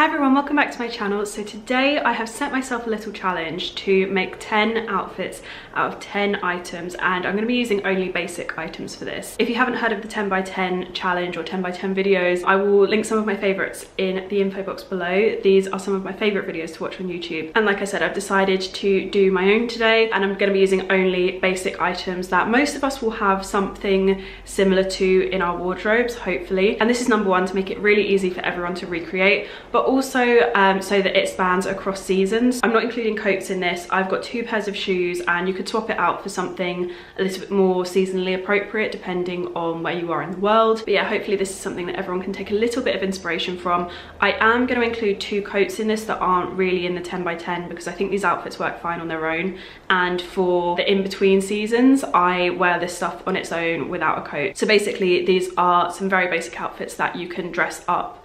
Hi everyone, welcome back to my channel. So today I have set myself a little challenge to make 10 outfits out of 10 items, and I'm going to be using only basic items for this. If you haven't heard of the 10 by 10 challenge or 10 by 10 videos, I will link some of my favorites in the info box below. These are some of my favorite videos to watch on YouTube, and like I said, I've decided to do my own today, and I'm going to be using only basic items that most of us will have something similar to in our wardrobes, hopefully. And this is number one, to make it really easy for everyone to recreate, but also so that it spans across seasons. I'm not including coats in this. I've got 2 pairs of shoes, and you could swap it out for something a little bit more seasonally appropriate depending on where you are in the world. But yeah, hopefully this is something that everyone can take a little bit of inspiration from. I am going to include 2 coats in this that aren't really in the 10 by 10 because I think these outfits work fine on their own, and for the in-between seasons I wear this stuff on its own without a coat. So basically these are some very basic outfits that you can dress up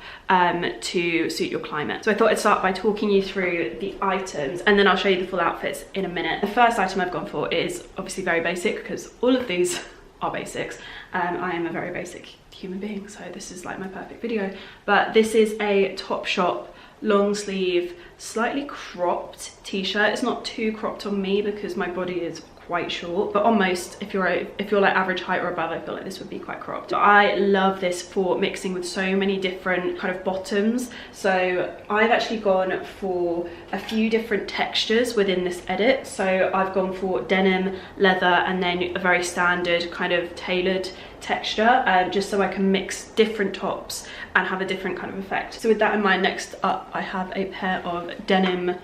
to suit your climate. So I thought I'd start by talking you through the items, and then I'll show you the full outfits in a minute. The first item I've gone for is obviously very basic because all of these are basics. I am a very basic human being, so this is like my perfect video. But this is a Topshop long sleeve, slightly cropped t-shirt. It's not too cropped on me because my body is quite short, but almost if you're like average height or above, I feel like this would be quite cropped. I love this for mixing with so many different kind of bottoms. So I've actually gone for a few different textures within this edit. So I've gone for denim, leather, and then a very standard kind of tailored texture, just so I can mix different tops and have a different kind of effect. So with that in mind, next up I have a pair of denim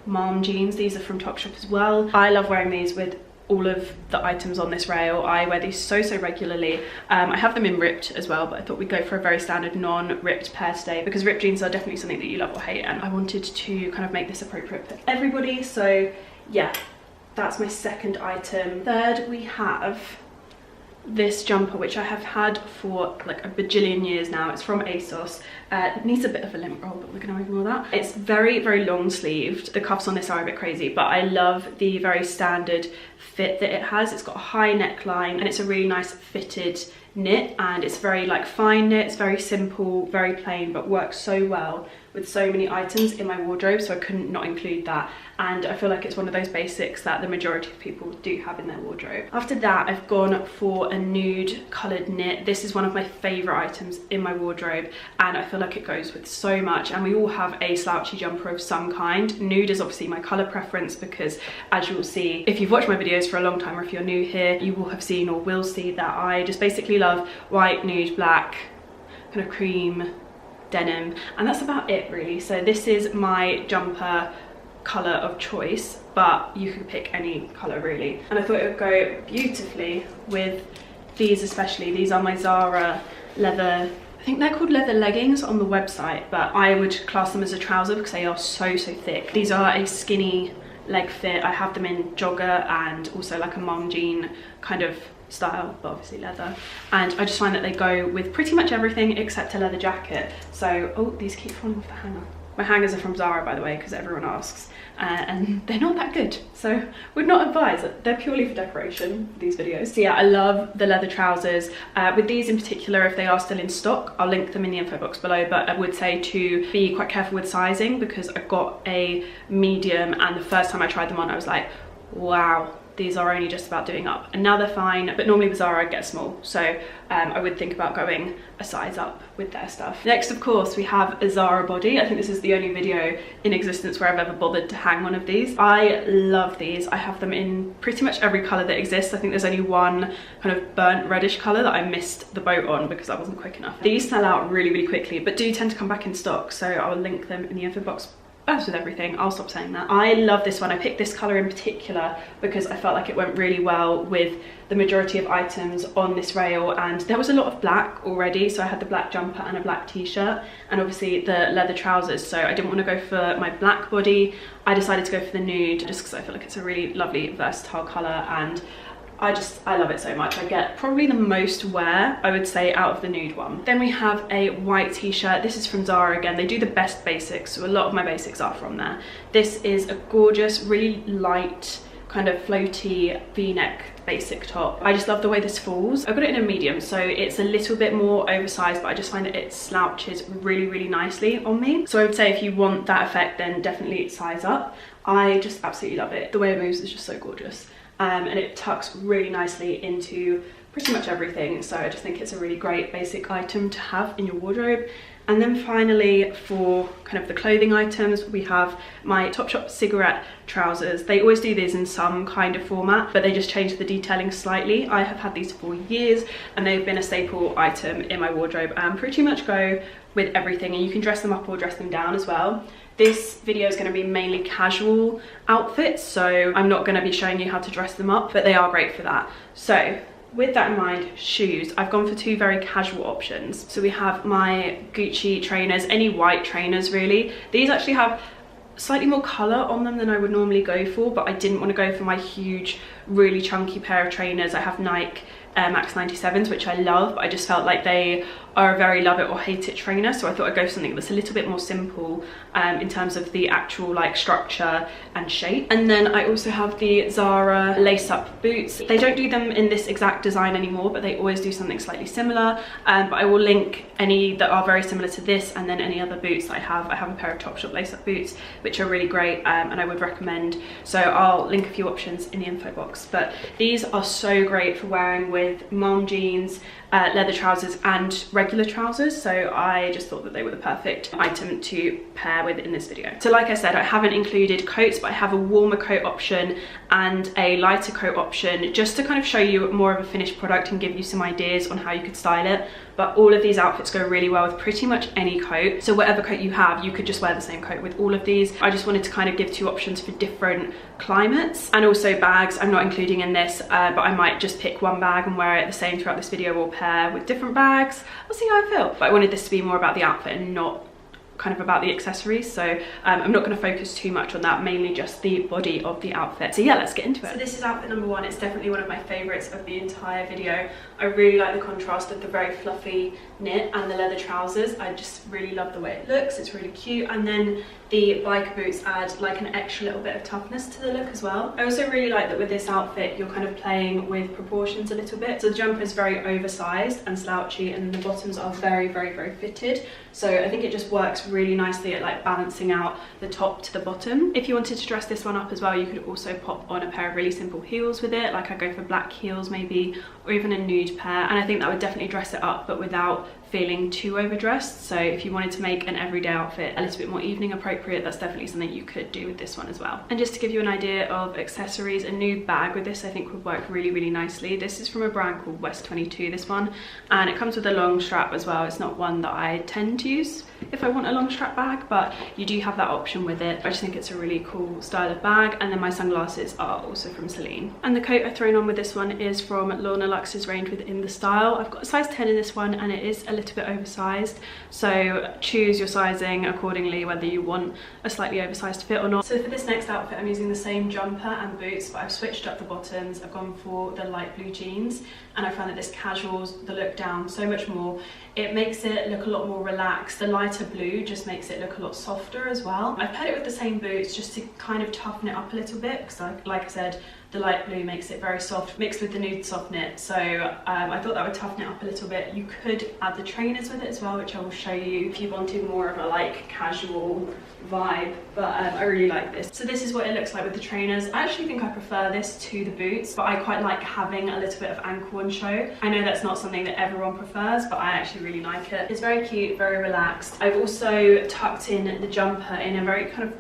mom jeans. These are from Topshop as well. I love wearing these with all of the items on this rail. I wear these so regularly. I have them in ripped as well, but I thought we'd go for a very standard non-ripped pair today because ripped jeans are definitely something that you love or hate, and I wanted to kind of make this appropriate for everybody. So yeah, that's my second item. Third, we have this jumper, which I have had for like a bajillion years now. It's from ASOS. It needs a bit of a lint roll, but we're gonna ignore that. It's very long sleeved. The cuffs on this are a bit crazy, but I love the very standard fit that it has. It's got a high neckline and it's a really nice fitted knit, and it's very like fine knit. It's very simple, very plain, but works so well with so many items in my wardrobe, so I couldn't not include that. And I feel like it's one of those basics that the majority of people do have in their wardrobe. After that, I've gone for a nude coloured knit. This is one of my favourite items in my wardrobe, and I feel like it goes with so much, and we all have a slouchy jumper of some kind. Nude is obviously my colour preference because, as you will see, if you've watched my videos for a long time or if you're new here, you will have seen or will see that I just basically love white, nude, black, kind of cream, denim, and that's about it really. So this is my jumper colour of choice, but you could pick any colour really, and I thought it would go beautifully with these. Especially these are my Zara leather, I think they're called leather leggings on the website, but I would class them as a trouser because they are so thick. These are a skinny leg fit. I have them in jogger and also like a mom jean kind of style, but obviously leather, and I just find that they go with pretty much everything except a leather jacket. So oh, these keep falling off the hanger. My hangers are from Zara, by the way, because everyone asks, and they're not that good, so would not advise it. They're purely for decoration, these videos. So yeah, I love the leather trousers. With these in particular, if they are still in stock, I'll link them in the info box below, but I would say to be quite careful with sizing because I got a medium, and the first time I tried them on I was like, wow, these are only just about doing up, and now they're fine. But normally with Zara I'd get small, so I would think about going a size up with their stuff. Next, of course, we have a Zara body. I think this is the only video in existence where I've ever bothered to hang one of these. I love these. I have them in pretty much every colour that exists. I think there's only one kind of burnt reddish colour that I missed the boat on because I wasn't quick enough. These sell out really quickly, but do tend to come back in stock, so I'll link them in the info box. As with everything, I'll stop saying that. I love this one. I picked this colour in particular because I felt like it went really well with the majority of items on this rail, and there was a lot of black already, so I had the black jumper and a black t-shirt and obviously the leather trousers, so I didn't want to go for my black body. I decided to go for the nude just because I feel like it's a really lovely versatile colour, and I love it so much. I get probably the most wear, I would say, out of the nude one. Then we have a white t-shirt. This is from Zara again. They do the best basics, so a lot of my basics are from there. This is a gorgeous, really light kind of floaty v-neck basic top. I just love the way this falls. I've got it in a medium, so it's a little bit more oversized, but I just find that it slouches really nicely on me. So I would say if you want that effect, then definitely size up. I just absolutely love it. The way it moves is just so gorgeous. And it tucks really nicely into pretty much everything. So I just think it's a really great basic item to have in your wardrobe. And then finally, for kind of the clothing items, we have my Topshop cigarette trousers. They always do these in some kind of format, but they just change the detailing slightly. I have had these for years and they've been a staple item in my wardrobe and pretty much go with everything, and you can dress them up or dress them down as well. This video is going to be mainly casual outfits, so I'm not going to be showing you how to dress them up, but they are great for that. So with that in mind, shoes, I've gone for two very casual options. So we have my Gucci trainers, any white trainers really. These actually have slightly more colour on them than I would normally go for, but I didn't want to go for my huge, really chunky pair of trainers. I have Nike Air Max 97s, which I love, but I just felt like they are a very love it or hate it trainer, so I thought I'd go for something that's a little bit more simple in terms of the actual like structure and shape. And then I also have the Zara lace-up boots. They don't do them in this exact design anymore, but they always do something slightly similar. But I will link any that are very similar to this, and then any other boots that I have. I have a pair of Topshop lace-up boots, which are really great, and I would recommend. So I'll link a few options in the info box. But these are so great for wearing with mom jeans, leather trousers and regular trousers, so I just thought that they were the perfect item to pair with in this video. So like I said, I haven't included coats, but I have a warmer coat option and a lighter coat option just to kind of show you more of a finished product and give you some ideas on how you could style it. But all of these outfits go really well with pretty much any coat, so whatever coat you have, you could just wear the same coat with all of these. I just wanted to kind of give two options for different climates. And also bags, I'm not including in this, but I might just pick one bag and wear it the same throughout this video, or pair with different bags. I'll see how I feel. But I wanted this to be more about the outfit and not kind of about the accessories, so I'm not going to focus too much on that, mainly just the body of the outfit. So yeah, let's get into it. So this is outfit number one. It's definitely one of my favorites of the entire video. I really like the contrast of the very fluffy knit and the leather trousers. I just really love the way it looks. It's really cute, and then the biker boots add like an extra little bit of toughness to the look as well. I also really like that with this outfit you're kind of playing with proportions a little bit. So the jumper is very oversized and slouchy, and the bottoms are very fitted, so I think it just works really nicely at like balancing out the top to the bottom. If you wanted to dress this one up as well, you could also pop on a pair of really simple heels with it, like I go for black heels maybe, or even a nude pair, and I think that would definitely dress it up but without feeling too overdressed. So if you wanted to make an everyday outfit a little bit more evening appropriate, that's definitely something you could do with this one as well. And just to give you an idea of accessories, a nude bag with this I think would work really nicely. This is from a brand called West 22, this one, and it comes with a long strap as well. It's not one that I tend to use if I want a long strap bag, but you do have that option with it. I just think it's a really cool style of bag. And then my sunglasses are also from Celine. And the coat I've thrown on with this one is from Lorna Lux's range within the style. I've got a size 10 in this one, and it is a little bit oversized, so choose your sizing accordingly, whether you want a slightly oversized fit or not. So for this next outfit I'm using the same jumper and boots, but I've switched up the bottoms. I've gone for the light blue jeans, and I found that this casuals the look down so much more. It makes it look a lot more relaxed. The lighter blue just makes it look a lot softer as well. I've paired it with the same boots just to kind of toughen it up a little bit, because like I said, the light blue makes it very soft mixed with the nude soft knit, so I thought that would toughen it up a little bit. You could add the trainers with it as well, which I will show you if you wanted more of a like casual vibe, but I really like this. So this is what it looks like with the trainers. I actually think I prefer this to the boots, but I quite like having a little bit of ankle on show. I know that's not something that everyone prefers, but I actually really like it. It's very cute, very relaxed. I've also tucked in the jumper in a very kind of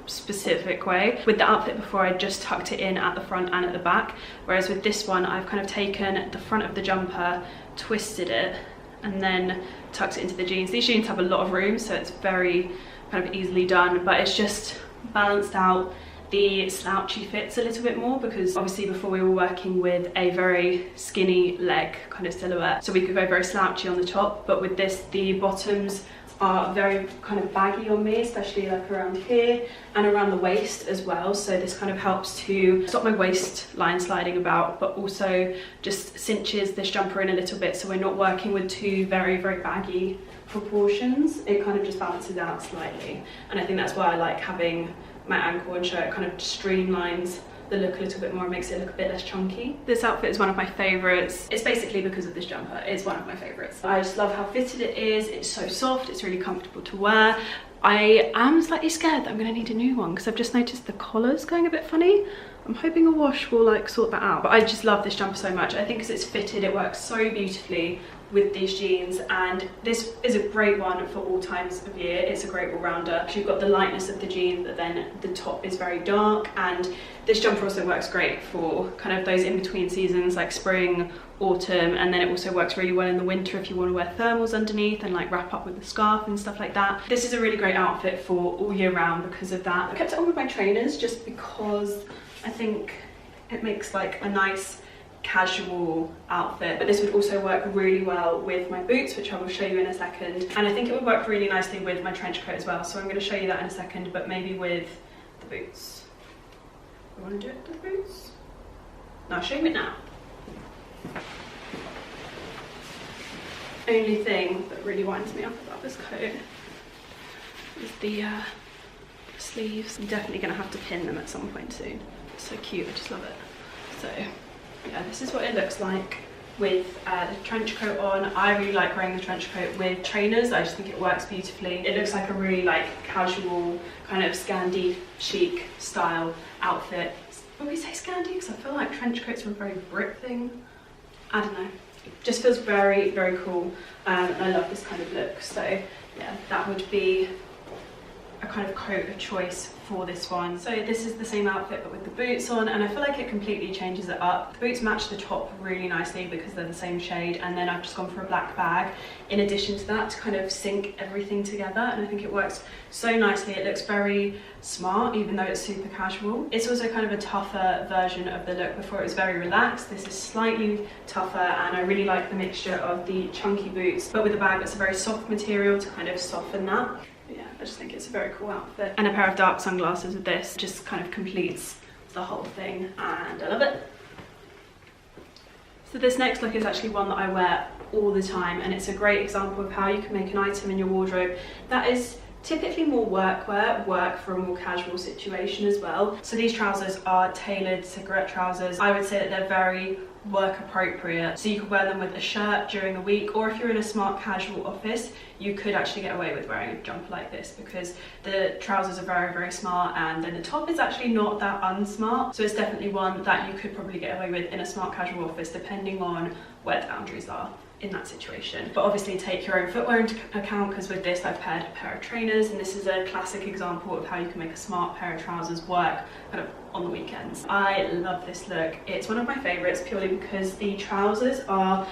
specific way. With the outfit before, I just tucked it in at the front and at the back, whereas with this one I've kind of taken the front of the jumper, twisted it, and then tucked it into the jeans. These jeans have a lot of room, so it's very kind of easily done, but it's just balanced out the slouchy fits a little bit more, because obviously before we were working with a very skinny leg kind of silhouette, so we could go very slouchy on the top, but with this the bottoms are very kind of baggy on me, especially like around here and around the waist as well. So this kind of helps to stop my waistline sliding about, but also just cinches this jumper in a little bit, so we're not working with two very baggy proportions. It kind of just balances out slightly, and I think that's why I like having my ankle on show. It kind of streamlines the look a little bit more, it makes it look a bit less chunky. This outfit is one of my favorites. It's basically because of this jumper. It's one of my favorites. I just love how fitted it is. It's so soft, it's really comfortable to wear. I am slightly scared that I'm gonna need a new one because I've just noticed the collar's going a bit funny. I'm hoping a wash will like sort that out. But I just love this jumper so much. I think because it's fitted, it works so beautifully with these jeans, and this is a great one for all times of year. It's a great all-rounder. You've got the lightness of the jean, but then the top is very dark, and this jumper also works great for kind of those in-between seasons like spring, autumn, and then it also works really well in the winter if you want to wear thermals underneath and like wrap up with a scarf and stuff like that. This is a really great outfit for all year round because of that. I kept it on with my trainers just because I think it makes like a nice casual outfit, but this would also work really well with my boots, which I will show you in a second, and I think it would work really nicely with my trench coat as well, so I'm going to show you that in a second, but maybe with the boots. You want to do it with the boots? No, I'll show you it now. Only thing that really winds me up about this coat is the sleeves. I'm definitely going to have to pin them at some point soon. It's so cute, I just love it. So yeah, this is what it looks like with the trench coat on. I really like wearing the trench coat with trainers. I just think it works beautifully. It looks like a really like casual kind of Scandi chic style outfit. Would we say Scandi? Because I feel like trench coats are a very Brit thing. I don't know. It just feels very, very cool. I love this kind of look. So yeah, that would be a kind of coat of choice for this one. So this is the same outfit but with the boots on, and I feel like it completely changes it up. The boots match the top really nicely because they're the same shade, and then I've just gone for a black bag in addition to that to kind of sync everything together, and I think it works so nicely. It looks very smart even though it's super casual. It's also kind of a tougher version of the look. Before it was very relaxed, this is slightly tougher, and I really like the mixture of the chunky boots but with a bag that's a very soft material to kind of soften that. Yeah, I just think it's a very cool outfit. And a pair of dark sunglasses with this just kind of completes the whole thing, and I love it. So this next look is actually one that I wear all the time, and it's a great example of how you can make an item in your wardrobe that is typically more workwear, work for a more casual situation as well. So these trousers are tailored cigarette trousers. I would say that they're very work appropriate, so you could wear them with a shirt during the week, or if you're in a smart casual office you could actually get away with wearing a jumper like this because the trousers are very, very smart, and then the top is actually not that unsmart, so it's definitely one that you could probably get away with in a smart casual office depending on where the boundaries are in that situation. But obviously take your own footwear into account, because with this I've paired a pair of trainers, and this is a classic example of how you can make a smart pair of trousers work kind of on the weekends. I love this look. It's one of my favorites purely because the trousers are,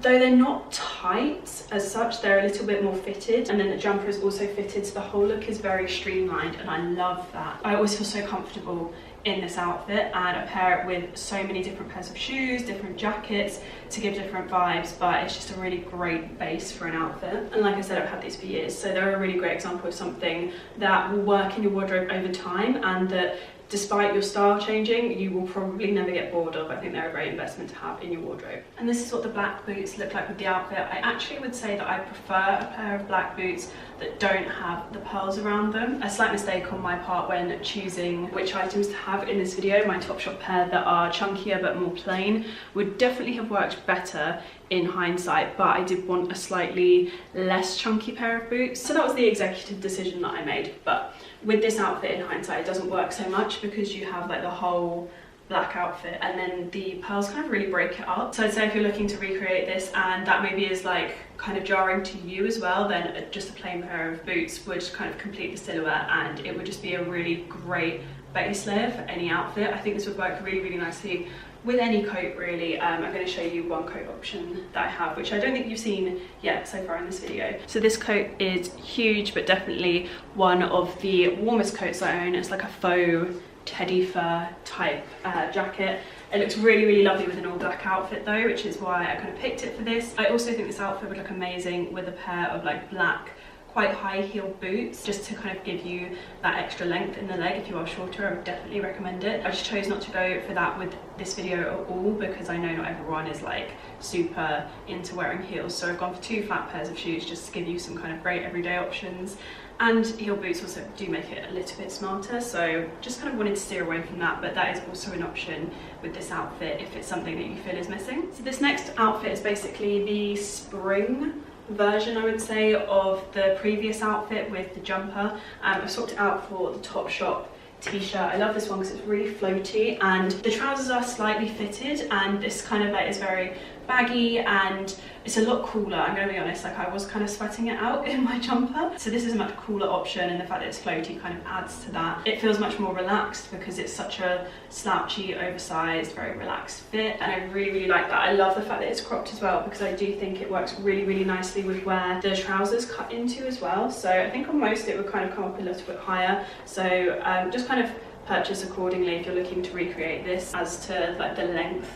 though they're not tight as such, they're a little bit more fitted, and then the jumper is also fitted, so the whole look is very streamlined, and I love that. I always feel so comfortable in this outfit, and I pair it with so many different pairs of shoes, different jackets to give different vibes, but it's just a really great base for an outfit. And like I said, I've had these for years, so they're a really great example of something that will work in your wardrobe over time, and that despite your style changing, you will probably never get bored of. I think they're a great investment to have in your wardrobe. And this is what the black boots look like with the outfit. I actually would say that I prefer a pair of black boots that don't have the pearls around them. A slight mistake on my part when choosing which items to have in this video. My Topshop pair that are chunkier but more plain would definitely have worked better in hindsight, but I did want a slightly less chunky pair of boots. So that was the executive decision that I made. But with this outfit in hindsight, it doesn't work so much because you have like the whole black outfit, and then the pearls kind of really break it up. So I'd say if you're looking to recreate this and that maybe is like kind of jarring to you as well, then just a plain pair of boots would kind of complete the silhouette, and it would just be a really great base layer for any outfit. I think this would work really, really nicely with any coat really. I'm going to show you one coat option that I have, which I don't think you've seen yet so far in this video. So this coat is huge, but definitely one of the warmest coats I own. It's like a faux teddy fur type jacket. It looks really, really lovely with an all black outfit though, which is why I kind of picked it for this. I also think this outfit would look amazing with a pair of like black, quite high heel boots, just to kind of give you that extra length in the leg. If you are shorter, I would definitely recommend it. I just chose not to go for that with this video at all because I know not everyone is like super into wearing heels, so I've gone for 2 flat pairs of shoes just to give you some kind of great everyday options. And heel boots also do make it a little bit smarter, so just kind of wanted to steer away from that, but that is also an option with this outfit if it's something that you feel is missing. So this next outfit is basically the spring version, I would say, of the previous outfit with the jumper. I've swapped it out for the Topshop t-shirt. I love this one because it's really floaty and the trousers are slightly fitted, and this kind of is very baggy and it's a lot cooler. I'm gonna be honest, like I was kind of sweating it out in my jumper, so this is a much cooler option, and the fact that it's floaty kind of adds to that. It feels much more relaxed because it's such a slouchy, oversized, very relaxed fit, and I really like that. I love the fact that it's cropped as well because I do think it works really nicely with where the trousers cut into as well. So I think on most it would kind of come up a little bit higher, so just kind of purchase accordingly if you're looking to recreate this as to like the length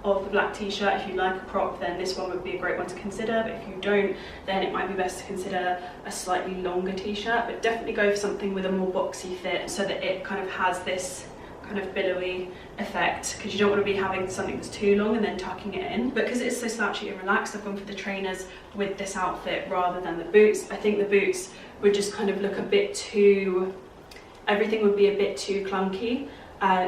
of the black t-shirt. If you like a crop, then this one would be a great one to consider, but if you don't, then it might be best to consider a slightly longer t-shirt, but definitely go for something with a more boxy fit so that it kind of has this kind of billowy effect, because you don't want to be having something that's too long and then tucking it in. But because it's so slouchy and relaxed, I've gone for the trainers with this outfit rather than the boots. I think the boots would just kind of look a bit too, everything would be a bit too clunky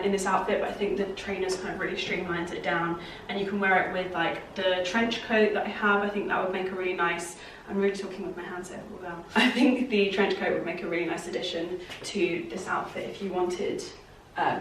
in this outfit, but I think the trainers kind of really streamlines it down, and you can wear it with like the trench coat that I have. I think that would make a really nice, I'm really talking with my hands here, well, I think the trench coat would make a really nice addition to this outfit if you wanted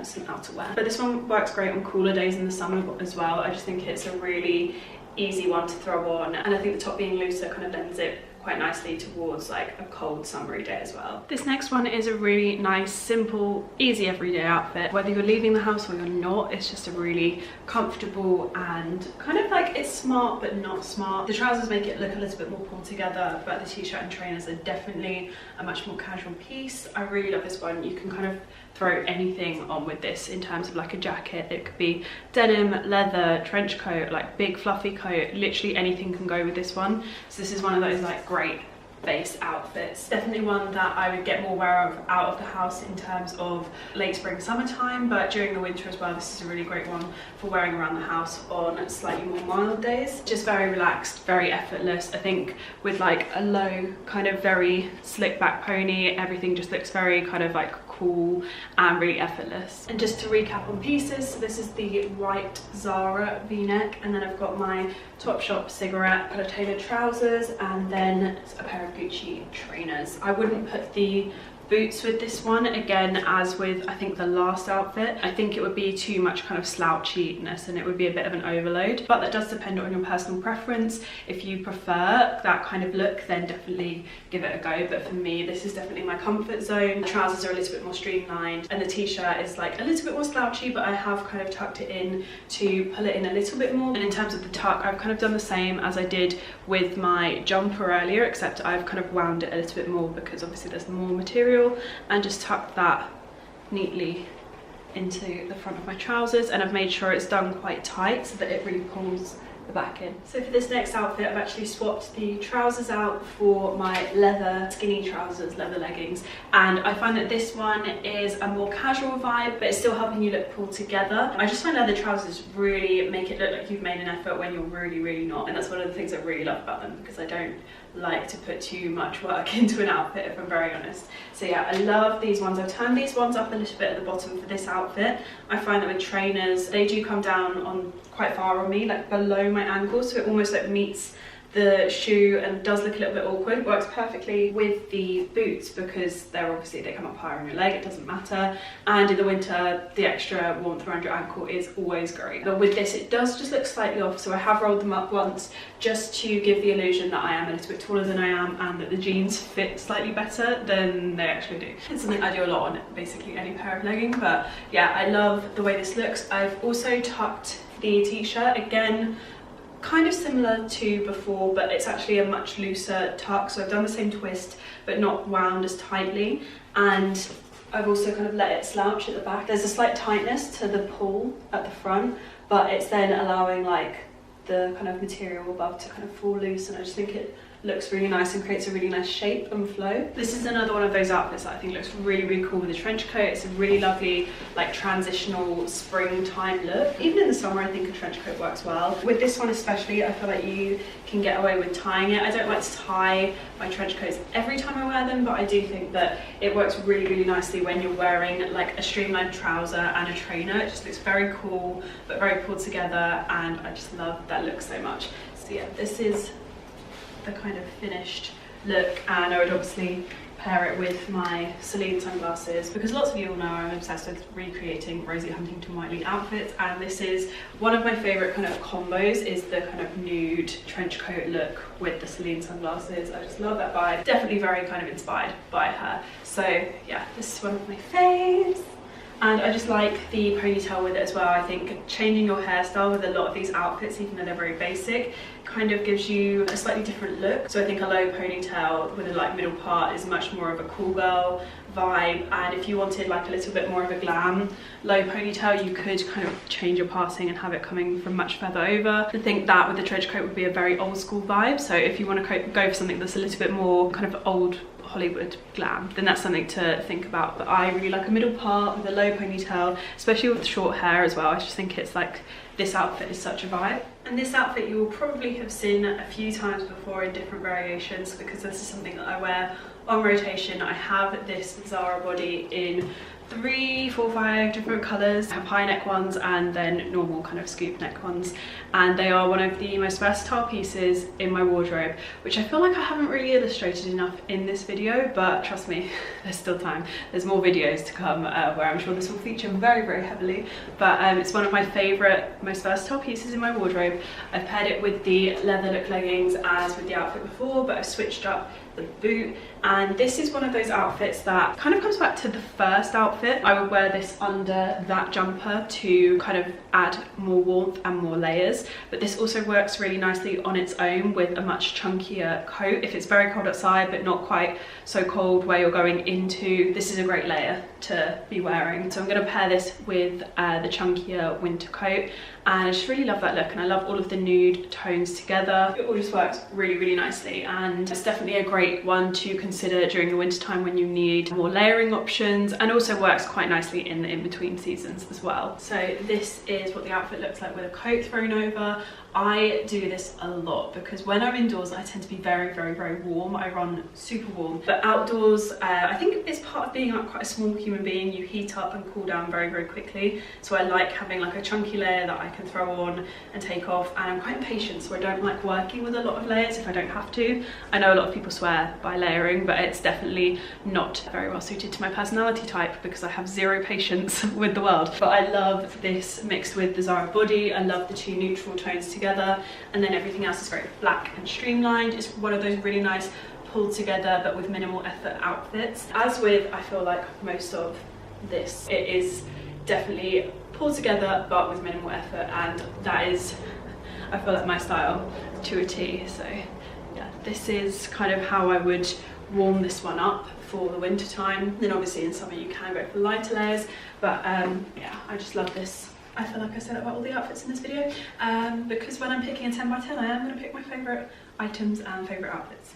some outerwear. But this one works great on cooler days in the summer as well. I just think it's a really easy one to throw on, and I think the top being looser kind of lends it quite nicely towards like a cold summery day as well. This next one is a really nice, simple, easy everyday outfit. Whether you're leaving the house or you're not, it's just a really comfortable and kind of like, it's smart but not smart. The trousers make it look a little bit more pulled together, but the t-shirt and trainers are definitely a much more casual piece. I really love this one. You can kind of throw anything on with this in terms of like a jacket. It could be denim, leather, trench coat, like big fluffy coat, literally anything can go with this one. So this is one of those like great base outfits. Definitely one that I would get more wear of out of the house in terms of late spring, summertime, but during the winter as well, this is a really great one for wearing around the house on slightly more mild days. Just very relaxed, very effortless. I think with like a low kind of very slick back pony, everything just looks very kind of like cool and really effortless. And just to recap on pieces, so this is the white Zara v-neck, and then I've got my Topshop cigarette, kind of tailored trousers, and then a pair of Gucci trainers. I wouldn't put the boots with this one, again, as with I think the last outfit. I think it would be too much kind of slouchiness and it would be a bit of an overload, but that does depend on your personal preference. If you prefer that kind of look, then definitely give it a go, but for me this is definitely my comfort zone. The trousers are a little bit more streamlined and the t-shirt is like a little bit more slouchy, but I have kind of tucked it in to pull it in a little bit more. And in terms of the tuck, I've kind of done the same as I did with my jumper earlier, except I've kind of wound it a little bit more because obviously there's more material, and just tucked that neatly into the front of my trousers, and I've made sure it's done quite tight so that it really pulls the back in. So for this next outfit, I've actually swapped the trousers out for my leather skinny trousers, leather leggings, and I find that this one is a more casual vibe, but it's still helping you look pulled together. I just find leather trousers really make it look like you've made an effort when you're really not, and that's one of the things I really love about them, because I don't like to put too much work into an outfit, if I'm very honest. So yeah, I love these ones. I've turned these ones up a little bit at the bottom for this outfit. I find that with trainers, they do come down on quite far on me, like below my ankles, so it almost like meets the shoe and does look a little bit awkward. Works perfectly with the boots because they're obviously, they come up higher on your leg, it doesn't matter, and in the winter the extra warmth around your ankle is always great. But with this it does just look slightly off, so I have rolled them up once just to give the illusion that I am a little bit taller than I am and that the jeans fit slightly better than they actually do. It's something I do a lot on basically any pair of legging, but yeah, I love the way this looks. I've also tucked the t-shirt, again kind of similar to before, but it's actually a much looser tuck, so I've done the same twist but not wound as tightly, and I've also kind of let it slouch at the back. There's a slight tightness to the pull at the front, but it's then allowing like the kind of material above to kind of fall loose, and I just think it looks really nice and creates a really nice shape and flow. This is another one of those outfits that I think looks really, really cool with a trench coat. It's a really lovely, like, transitional springtime look. Even in the summer, I think a trench coat works well. With this one especially, I feel like you can get away with tying it. I don't like to tie my trench coats every time I wear them, but I do think that it works really, really nicely when you're wearing like a streamlined trouser and a trainer. It just looks very cool, but very pulled together, and I just love that look so much. So yeah, this is the kind of finished look, and I would obviously pair it with my Celine sunglasses, because lots of you will know I'm obsessed with recreating Rosie Huntington-Whiteley outfits, and this is one of my favourite kind of combos, is the kind of nude trench coat look with the Celine sunglasses. I just love that vibe. Definitely very kind of inspired by her. So yeah, this is one of my faves. And I just like the ponytail with it as well. I think changing your hairstyle with a lot of these outfits, even though they're very basic, kind of gives you a slightly different look. So I think a low ponytail with a like middle part is much more of a cool girl vibe, and if you wanted like a little bit more of a glam low ponytail, you could kind of change your parting and have it coming from much further over. I think that with the trench coat would be a very old school vibe, so if you want to go for something that's a little bit more kind of old Hollywood glam, then that's something to think about. But I really like a middle part with a low ponytail, especially with short hair as well. I just think it's like, this outfit is such a vibe. And this outfit you will probably have seen a few times before in different variations, because this is something that I wear on rotation. I have this Zara body in 3, 4, 5 different colours. I have high neck ones and then normal kind of scoop neck ones, and they are one of the most versatile pieces in my wardrobe, which I feel like I haven't really illustrated enough in this video, but trust me, there's still time. There's more videos to come where I'm sure this will feature very, very heavily, but it's one of my favourite, most versatile pieces in my wardrobe. I've paired it with the leather look leggings as with the outfit before, but I've switched up the boot, and this is one of those outfits that kind of comes back to the first outfit. I would wear this under that jumper to kind of add more warmth and more layers, but this also works really nicely on its own with a much chunkier coat. If it's very cold outside but not quite so cold where you're going into, this is a great layer to be wearing. So I'm going to pair this with the chunkier winter coat, and I just really love that look, and I love all of the nude tones together. It all just works really, really nicely, and it's definitely a great one to consider during the winter time when you need more layering options, and also works quite nicely in the in-between seasons as well. So this is what the outfit looks like with a coat thrown over. I do this a lot because when I'm indoors I tend to be very, very, very warm. I run super warm, but outdoors I think it's part of being like quite a small human being. You heat up and cool down very, very quickly, so I like having like a chunky layer that I can throw on and take off, and I'm quite impatient, so I don't like working with a lot of layers if I don't have to. I know a lot of people swear by layering, but it's definitely not very well suited to my personality type because I have zero patience with the world. But I love this mixed with the Zara body. I love the two neutral tones together, and then everything else is very black and streamlined. It's one of those really nice pulled together but with minimal effort outfits. As with, I feel like most of this, it is definitely pulled together but with minimal effort, and that is, I feel like, my style to a T. So yeah, this is kind of how I would warm this one up for the winter time. Then obviously in summer you can go for lighter layers, but yeah, I just love this. I feel like I said about all the outfits in this video, because when I'm picking a 10 by 10, I am going to pick my favourite items and favourite outfits.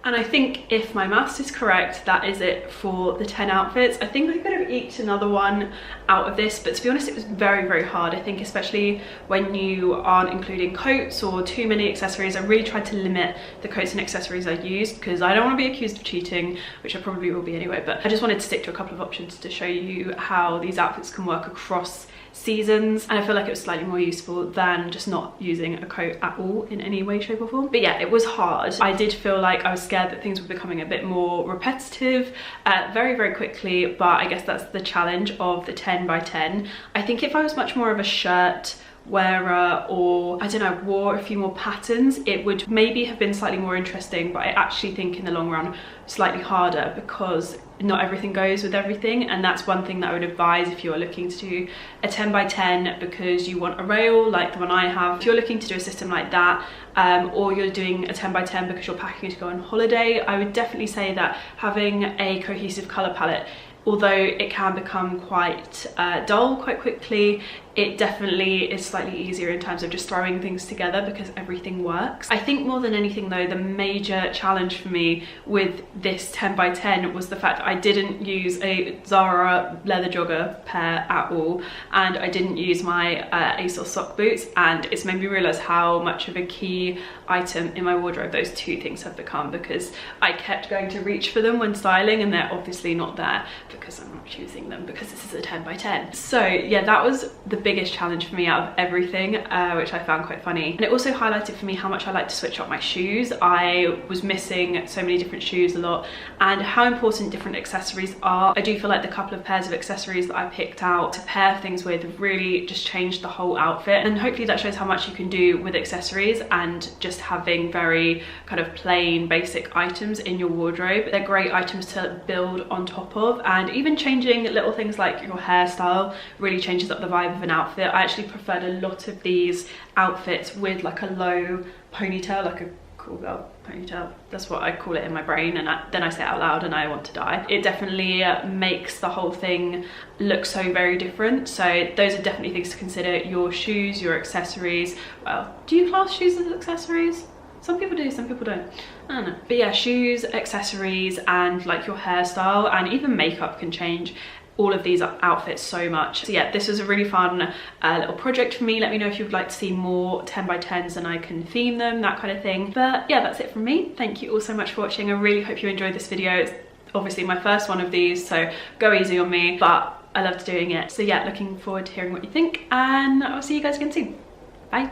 And I think if my maths is correct, that is it for the 10 outfits. I think I could have eked another one out of this, but to be honest, it was very, very hard. I think especially when you aren't including coats or too many accessories, I really tried to limit the coats and accessories I used because I don't want to be accused of cheating, which I probably will be anyway, but I just wanted to stick to a couple of options to show you how these outfits can work across seasons, and I feel like it was slightly more useful than just not using a coat at all in any way, shape or form. But yeah, it was hard. I did feel like I was scared that things were becoming a bit more repetitive very, very quickly, but I guess that's the challenge of the 10 by 10. I think if I was much more of a shirt wearer, or I don't know, wore a few more patterns, it would maybe have been slightly more interesting, but I actually think in the long run slightly harder because not everything goes with everything, and that's one thing that I would advise if you're looking to do a 10 by 10 because you want a rail like the one I have. If you're looking to do a system like that, or you're doing a 10 by 10 because you're packing to go on holiday, I would definitely say that having a cohesive colour palette, although it can become quite dull quite quickly, it definitely is slightly easier in terms of just throwing things together because everything works. I think more than anything though, the major challenge for me with this 10 by 10 was the fact that I didn't use a Zara leather jogger pair at all, and I didn't use my ASOS sock boots, and it's made me realise how much of a key item in my wardrobe those two things have become, because I kept going to reach for them when styling and they're obviously not there because I'm not choosing them because this is a 10 by 10. So yeah, that was the biggest challenge for me out of everything, which I found quite funny. And it also highlighted for me how much I like to switch up my shoes. I was missing so many different shoes a lot, and how important different accessories are. I do feel like the couple of pairs of accessories that I picked out to pair things with really just changed the whole outfit, and hopefully that shows how much you can do with accessories and just having very kind of plain basic items in your wardrobe. They're great items to build on top of, and even changing little things like your hairstyle really changes up the vibe of an outfit. I actually preferred a lot of these outfits with like a low ponytail, like a cool girl ponytail. That's what I call it in my brain, and then I say it out loud and I want to die. It definitely makes the whole thing look so very different. So those are definitely things to consider. Your shoes, your accessories. Well, do you class shoes as accessories? Some people do, some people don't. I don't know. But yeah, shoes, accessories, and like your hairstyle and even makeup can change all of these outfits so much. So yeah, this was a really fun little project for me. Let me know if you'd like to see more 10 by 10s and I can theme them, that kind of thing. But yeah, that's it from me. Thank you all so much for watching. I really hope you enjoyed this video. It's obviously my first one of these, so go easy on me, but I loved doing it. So yeah, looking forward to hearing what you think, and I'll see you guys again soon. Bye.